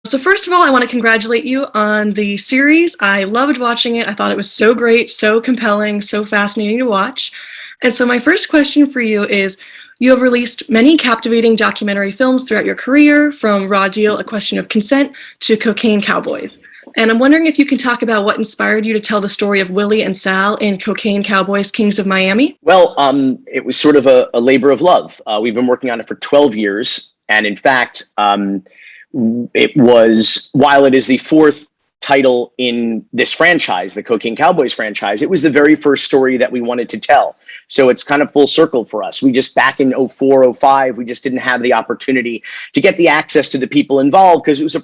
So first of all, I want to congratulate you on the series. I loved watching it. I thought it was so great, so compelling, so fascinating to watch. And so my first question for you is, you have released many captivating documentary films throughout your career, from Raw Deal, A Question of Consent, to Cocaine Cowboys. And I'm wondering if you can talk about what inspired you to tell the story of Willie and Sal in Cocaine Cowboys, Kings of Miami. Well, it was sort of a labor of love. We've been working on it for 12 years. And in fact, it was, while it is the fourth title in this franchise, the Cocaine Cowboys franchise, it was the very first story that we wanted to tell. So it's kind of full circle for us. We just, back in 04, 05, we just didn't have the opportunity to get the access to the people involved, because it was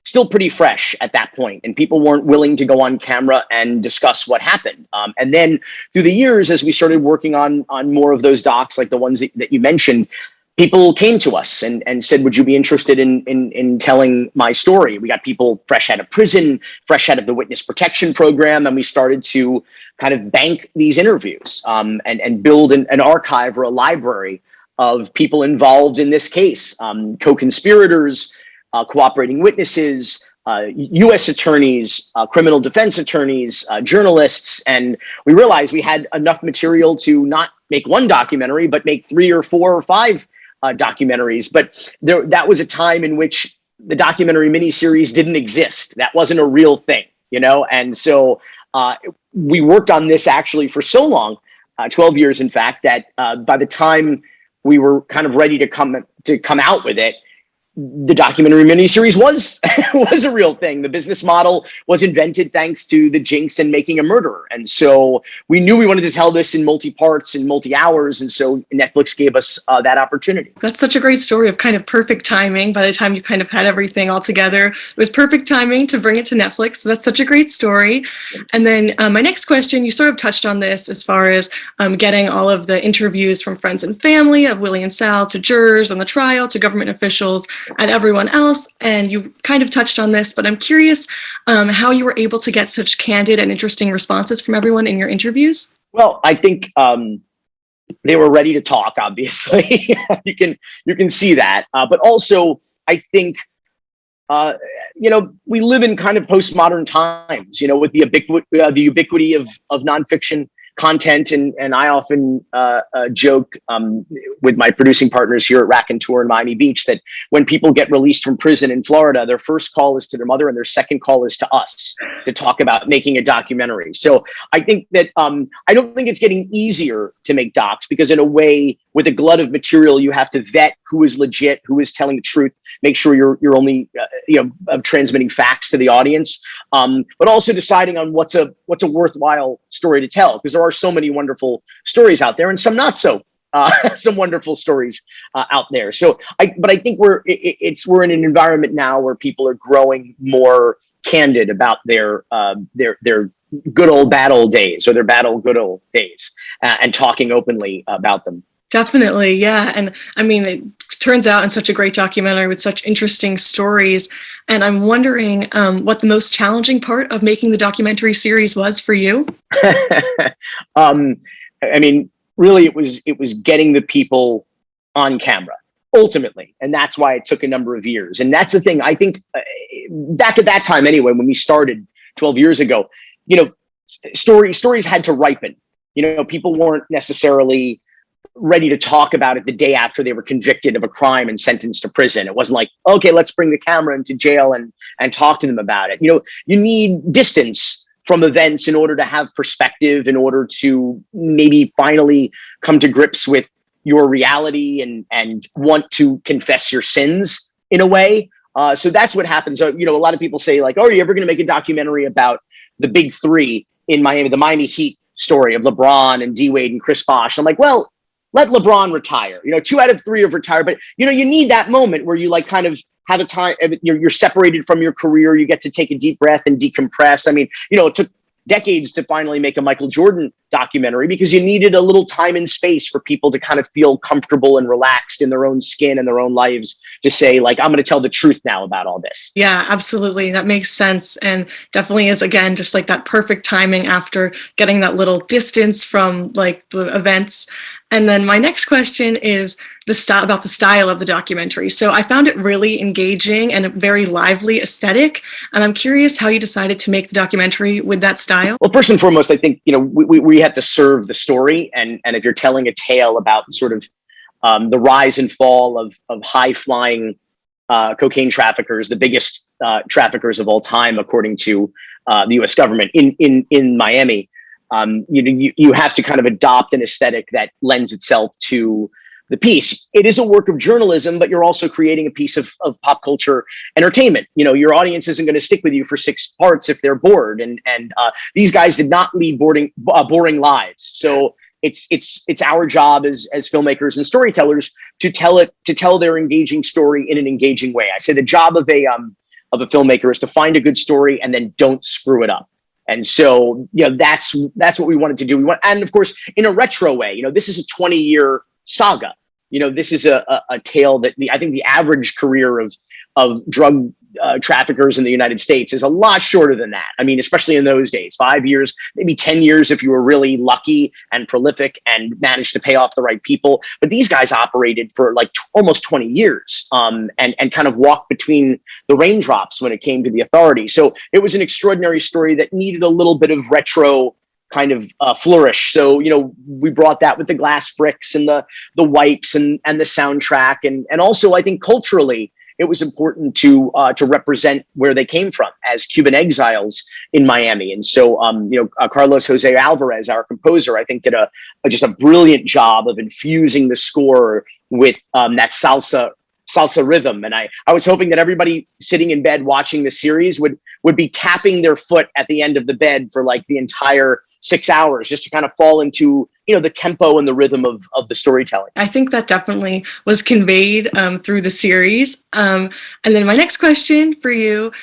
still pretty fresh at that point, and people weren't willing to go on camera and discuss what happened. And then through the years, as we started working on more of those docs, like the ones that you mentioned, people came to us and said, would you be interested in telling my story? We got people fresh out of prison, fresh out of the witness protection program, and we started to kind of bank these interviews and build an archive or a library of people involved in this case, co-conspirators, cooperating witnesses, U.S. attorneys, criminal defense attorneys, journalists. And we realized we had enough material to not make one documentary, but make 3 or 4 or 5 documentaries. But that was a time in which the documentary miniseries didn't exist. That wasn't a real thing, you know? And so we worked on this actually for so long, 12 years, in fact, that by the time we were kind of ready to come out with it, the documentary miniseries was was a real thing. The business model was invented thanks to the jinx and Making a Murderer. And so we knew we wanted to tell this in multi-parts and multi-hours. And so Netflix gave us that opportunity. That's such a great story of kind of perfect timing. By the time you kind of had everything all together, it was perfect timing to bring it to Netflix. So that's such a great story. And then my next question, you sort of touched on this as far as getting all of the interviews from friends and family of Willie and Sal, to jurors on the trial, to government officials, and everyone else. And you kind of touched on this, but I'm curious how you were able to get such candid and interesting responses from everyone in your interviews. Well, I think they were ready to talk, obviously. you can see that. But also, I think, we live in kind of postmodern times, with the ubiquity of nonfiction content. And I often joke with my producing partners here at Raconteur in Miami Beach that when people get released from prison in Florida, their first call is to their mother and their second call is to us to talk about making a documentary. So I think that I don't think it's getting easier to make docs, because in a way, with a glut of material, you have to vet who is legit, who is telling the truth, make sure you're only transmitting facts to the audience, but also deciding on what's a worthwhile story to tell, because there are so many wonderful stories out there and some not so some wonderful stories out there. So I think we're in an environment now where people are growing more candid about their good old bad old days, or their bad old good old days, and talking openly about them. Definitely, yeah. And I mean, it turns out in such a great documentary with such interesting stories. And I'm wondering what the most challenging part of making the documentary series was for you. I mean, really, it was getting the people on camera, ultimately. And that's why it took a number of years. And that's the thing, I think, back at that time anyway, when we started 12 years ago, stories had to ripen. People weren't necessarily ready to talk about it the day after they were convicted of a crime and sentenced to prison. It wasn't like, okay, let's bring the camera into jail and talk to them about it. You need distance from events in order to have perspective, in order to maybe finally come to grips with your reality and want to confess your sins in a way. So that's what happens. A lot of people say, like, oh, are you ever going to make a documentary about the big three in Miami, the Miami Heat story of LeBron and D-Wade and Chris Bosh? I'm like, well, let LeBron retire. 2 out of 3 have retired, but you need that moment where you kind of have a time, you're separated from your career. You get to take a deep breath and decompress. I mean, it took decades to finally make a Michael Jordan documentary, because you needed a little time and space for people to kind of feel comfortable and relaxed in their own skin and their own lives to say, like, I'm going to tell the truth now about all this. Yeah, absolutely. That makes sense. And definitely is, again, just like that perfect timing after getting that little distance from like the events. And then my next question is about the style of the documentary. So I found it really engaging and a very lively aesthetic. And I'm curious how you decided to make the documentary with that style. Well, first and foremost, I think, we have to serve the story. And if you're telling a tale about sort of the rise and fall of high flying cocaine traffickers, the biggest traffickers of all time, according to the U.S. government in Miami, you have to kind of adopt an aesthetic that lends itself to the piece. It is a work of journalism, but you're also creating a piece of pop culture entertainment. Your audience isn't going to stick with you for 6 parts if they're bored. And these guys did not lead boring lives. So it's our job as filmmakers and storytellers to tell their engaging story in an engaging way. I say the job of a filmmaker is to find a good story and then don't screw it up. And so, that's what we wanted to do. And of course, in a retro way, this is a 20-year saga. This is a tale that I think the average career of drug traffickers in the United States is a lot shorter than that. I mean, especially in those days, 5 years, maybe 10 years if you were really lucky and prolific and managed to pay off the right people. But these guys operated for like almost 20 years and kind of walked between the raindrops when it came to the authorities. So it was an extraordinary story that needed a little bit of retro kind of flourish. So, we brought that with the glass bricks and the wipes and the soundtrack. And also, I think culturally, it was important to represent where they came from as Cuban exiles in Miami. And so, Carlos Jose Alvarez, our composer, I think did just a brilliant job of infusing the score with that salsa rhythm. And I was hoping that everybody sitting in bed watching the series would be tapping their foot at the end of the bed for like the entire 6 hours, just to kind of fall into, the tempo and the rhythm of the storytelling. I think that definitely was conveyed through the series. And then my next question for you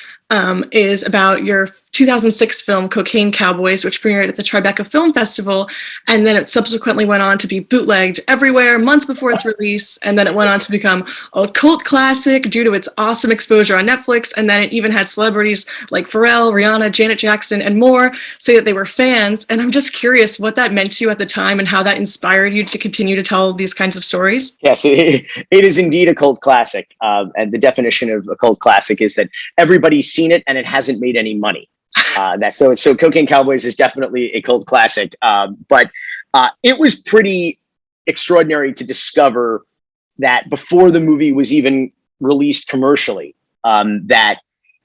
is about your 2006 film, Cocaine Cowboys, which premiered at the Tribeca Film Festival. And then it subsequently went on to be bootlegged everywhere months before its release. And then it went on to become a cult classic due to its awesome exposure on Netflix. And then it even had celebrities like Pharrell, Rihanna, Janet Jackson, and more say that they were fans. And I'm just curious what that meant to you at the time and how that inspired you to continue to tell these kinds of stories. Yes, it is indeed a cult classic. And the definition of a cult classic is that everybody's seen it and it hasn't made any money. So Cocaine Cowboys is definitely a cult classic. But it was pretty extraordinary to discover that before the movie was even released commercially, that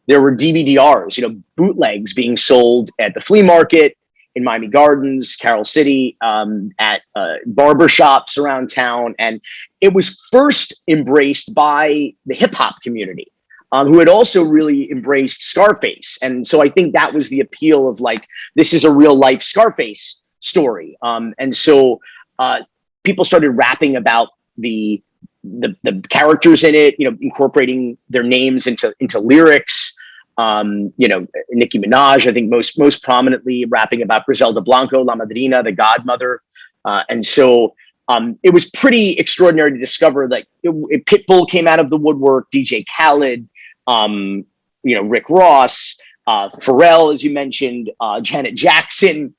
there were DVD-Rs, bootlegs being sold at the flea market, in Miami Gardens, Carol City, at barbershops around town. And it was first embraced by the hip hop community, who had also really embraced Scarface. And so I think that was the appeal of like, this is a real life Scarface story. And so people started rapping about the characters in it, incorporating their names into lyrics. Nicki Minaj, I think most prominently rapping about Griselda Blanco, La Madrina, the godmother. And so it was pretty extraordinary to discover that Pitbull came out of the woodwork, DJ Khaled, Rick Ross, Pharrell, as you mentioned, Janet Jackson,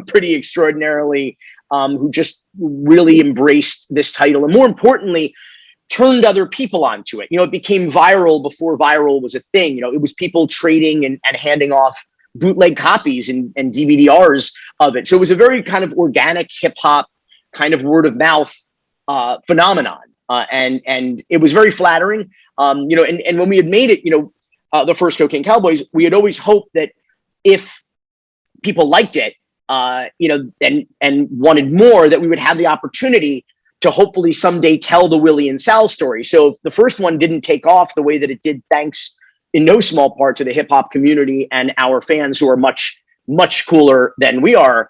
pretty extraordinarily, who just really embraced this title. And more importantly, turned other people onto it. It became viral before viral was a thing. It was people trading and handing off bootleg copies and DVD-Rs of it. So it was a very kind of organic hip hop kind of word of mouth phenomenon. And it was very flattering. And when we had made it, the first Cocaine Cowboys, we had always hoped that if people liked it, and wanted more, that we would have the opportunity to hopefully someday tell the Willie and Sal story. So if the first one didn't take off the way that it did, thanks in no small part to the hip hop community and our fans who are much, much cooler than we are,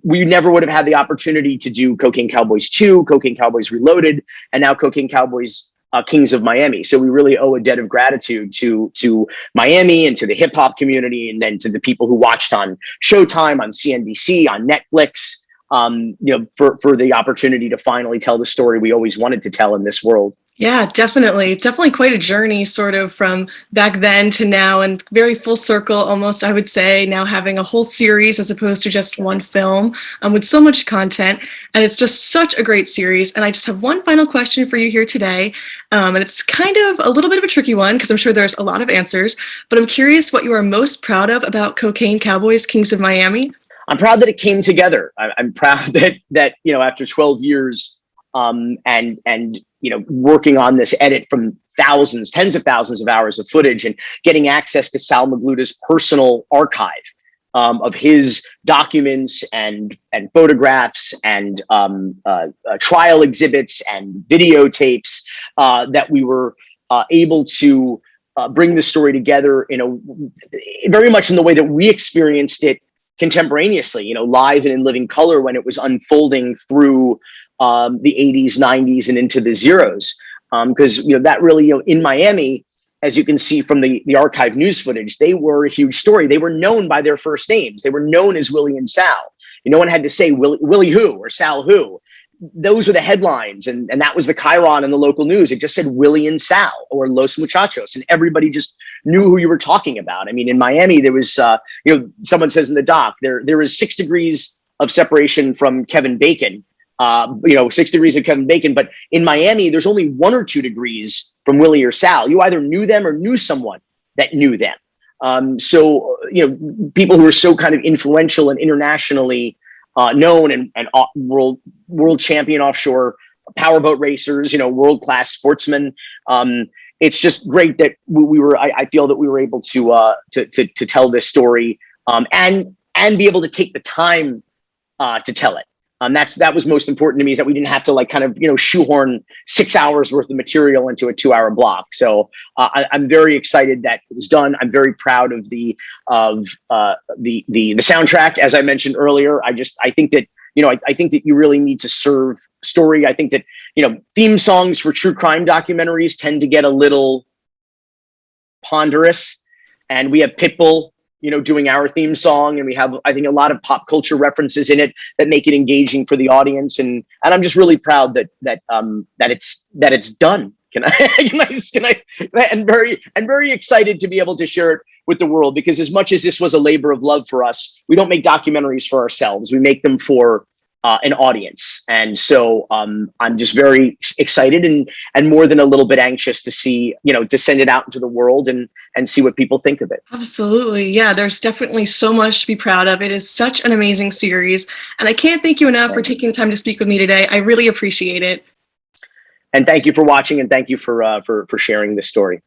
we never would have had the opportunity to do Cocaine Cowboys 2, Cocaine Cowboys Reloaded, and now Cocaine Cowboys Kings of Miami. So we really owe a debt of gratitude to Miami and to the hip hop community, and then to the people who watched on Showtime, on CNBC, on Netflix. for the opportunity to finally tell the story we always wanted to tell in this world. Yeah, definitely. It's definitely quite a journey, sort of from back then to now, and very full circle almost, I would say, now having a whole series as opposed to just one film, with so much content. And it's just such a great series. And I just have one final question for you here today. And it's kind of a little bit of a tricky one because I'm sure there's a lot of answers, but I'm curious what you are most proud of about Cocaine Cowboys, Kings of Miami. I'm proud that it came together. I'm proud that after 12 years, and working on this edit from tens of thousands of hours of footage and getting access to Sal Magluta's personal archive of his documents and photographs and trial exhibits and videotapes, that we were able to bring the story together very much in the way that we experienced it contemporaneously, live and in living color when it was unfolding through the 80s, 90s, and into the zeros. Because that really, in Miami, as you can see from the archive news footage, they were a huge story. They were known by their first names. They were known as Willie and Sal. No one had to say Willie who or Sal who. Those were the headlines, and that was the chyron in the local news. It just said Willie and Sal or Los Muchachos, and everybody just knew who you were talking about. I mean, in Miami, there was, someone says in the doc, there is 6 degrees of separation from Kevin Bacon. 6 degrees of Kevin Bacon, but in Miami, there's only 1 or 2 degrees from Willie or Sal. You either knew them or knew someone that knew them. So people who are so kind of influential and internationally known and world champion offshore powerboat racers, world-class sportsmen. It's just great that I feel that we were able to tell this story, and be able to take the time to tell it. That was most important to me, is that we didn't have to shoehorn 6 hours worth of material into a 2-hour block. So I'm very excited that it was done. I'm very proud of the soundtrack, as I mentioned earlier. I think that I think that you really need to serve story. I think that theme songs for true crime documentaries tend to get a little ponderous, and we have Pitbull doing our theme song, and we have, I think, a lot of pop culture references in it that make it engaging for the audience, and I'm just really proud that it's done. And very excited to be able to share it with the world, because as much as this was a labor of love for us, we don't make documentaries for ourselves. We make them for an audience. And so I'm just very excited and more than a little bit anxious to see, to send it out into the world and see what people think of it. Absolutely. Yeah, there's definitely so much to be proud of. It is such an amazing series. And I can't thank you enough for taking the time to speak with me today. I really appreciate it. And thank you for watching, and thank you for sharing this story.